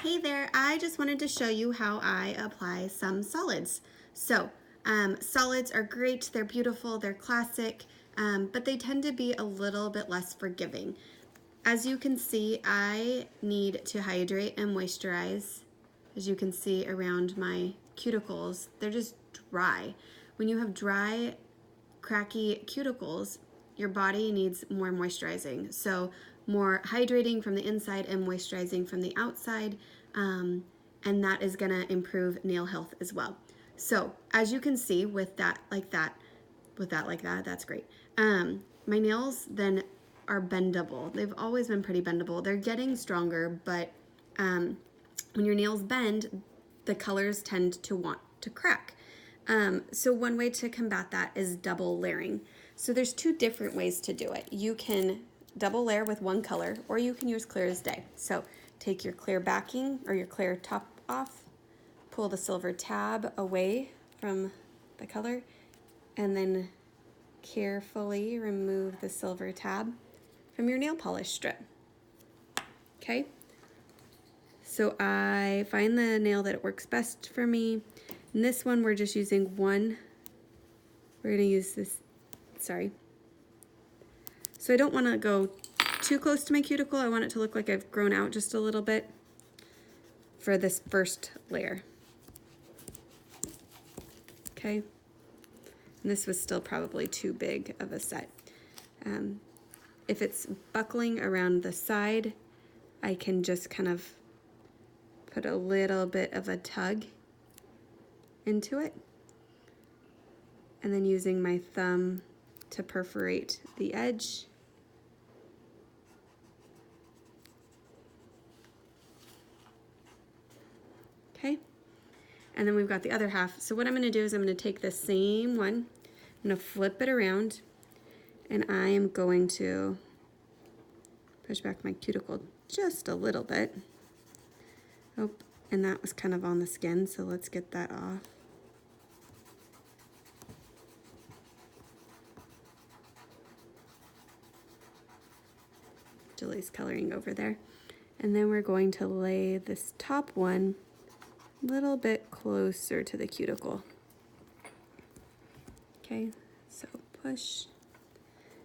Hey there, I just wanted to show you how I apply some solids. So, solids are great, they're beautiful, they're classic, but they tend to be a little bit less forgiving. As you can see, I need to hydrate and moisturize. As you can see around my cuticles, they're just dry. When you have dry, cracky cuticles, your body needs more moisturizing. So more hydrating from the inside and moisturizing from the outside, and that is gonna improve nail health as well. So as you can see with that like that, that's great. My nails then are bendable. They've always been pretty bendable. They're getting stronger, but when your nails bend, the colors tend to want to crack. So one way to combat that is double layering. So there's two different ways to do it. You can double layer with one color, or you can use clear as day. So take your clear backing or your clear top off, pull the silver tab away from the color, and then carefully remove the silver tab from your nail polish strip. Okay? So I find the nail that it works best for me. In this one, we're just using one. We're gonna use this, sorry. So I don't wanna go too close to my cuticle. I want it to look like I've grown out just a little bit for this first layer. Okay? And this was still probably too big of a set. If it's buckling around the side, I can just kind of put a little bit of a tug into it, and then using my thumb to perforate the edge. Okay, and then we've got the other half. So what I'm gonna do is I'm gonna take the same one, I'm gonna flip it around, and I am going to push back my cuticle just a little bit. Oh, and that was kind of on the skin, so let's get that off. Julie's coloring over there. And then we're going to lay this top one a little bit closer to the cuticle. Okay, so push.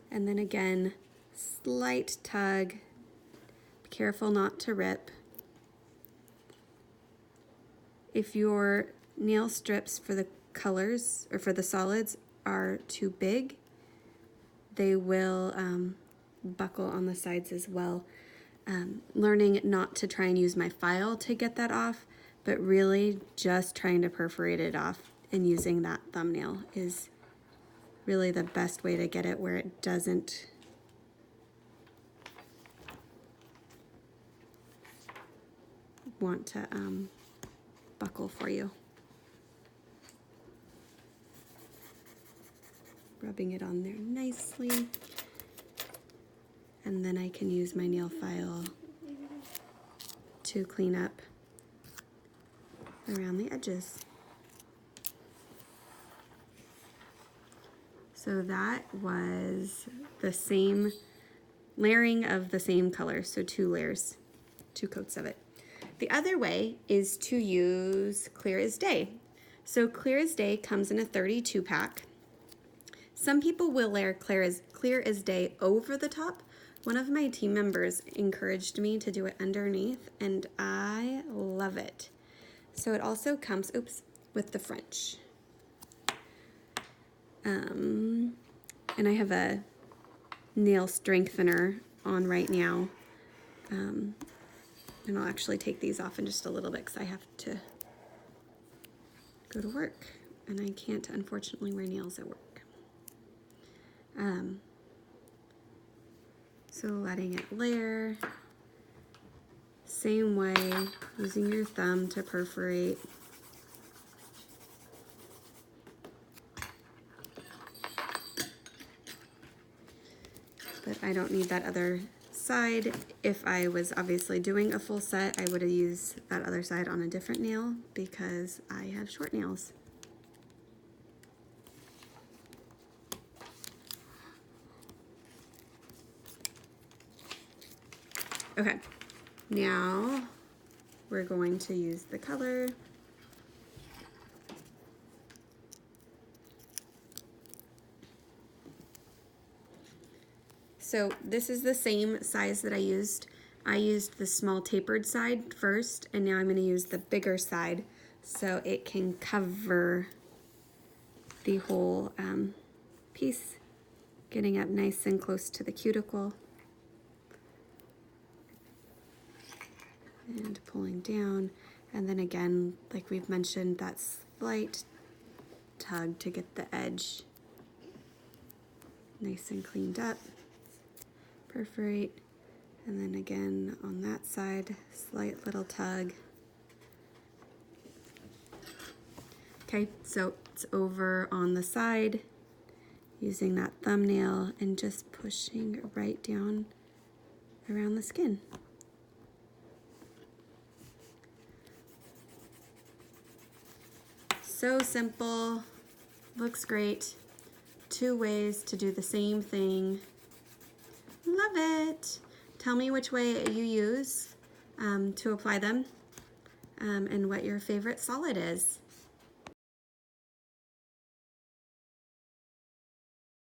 And then again, slight tug. Be careful not to rip. If your nail strips for the colors or for the solids are too big, they will buckle on the sides as well. Learning not to try and use my file to get that off, but really just trying to perforate it off and using that thumbnail is really the best way to get it where it doesn't want to buckle for you. Rubbing it on there nicely. And then I can use my nail file to clean up around the edges. So that was the same layering of the same color, so 2 layers, 2 coats of it. The other way is to use Clear as Day. So Clear as Day comes in a 32 pack. Some people will layer Clear as Day over the top. One of my team members encouraged me to do it underneath, and I love it. So it also comes, with the French. And I have a nail strengthener on right now. And I'll actually take these off in just a little bit because I have to go to work, and I can't unfortunately wear nails at work. So letting it layer, same way, using your thumb to perforate. But I don't need that other side. If I was obviously doing a full set, I would have used that other side on a different nail because I have short nails. Okay, now we're going to use the color. So this is the same size that I used. I used the small tapered side first, and now I'm going to use the bigger side so it can cover the whole piece, getting up nice and close to the cuticle. And pulling down, and then again, like we've mentioned, that slight tug to get the edge nice and cleaned up. Perforate, and then again on that side, slight little tug. Okay, so it's over on the side, using that thumbnail and just pushing right down around the skin. So simple, looks great. 2 ways to do the same thing. Love it. Tell me which way you use to apply them and what your favorite solid is.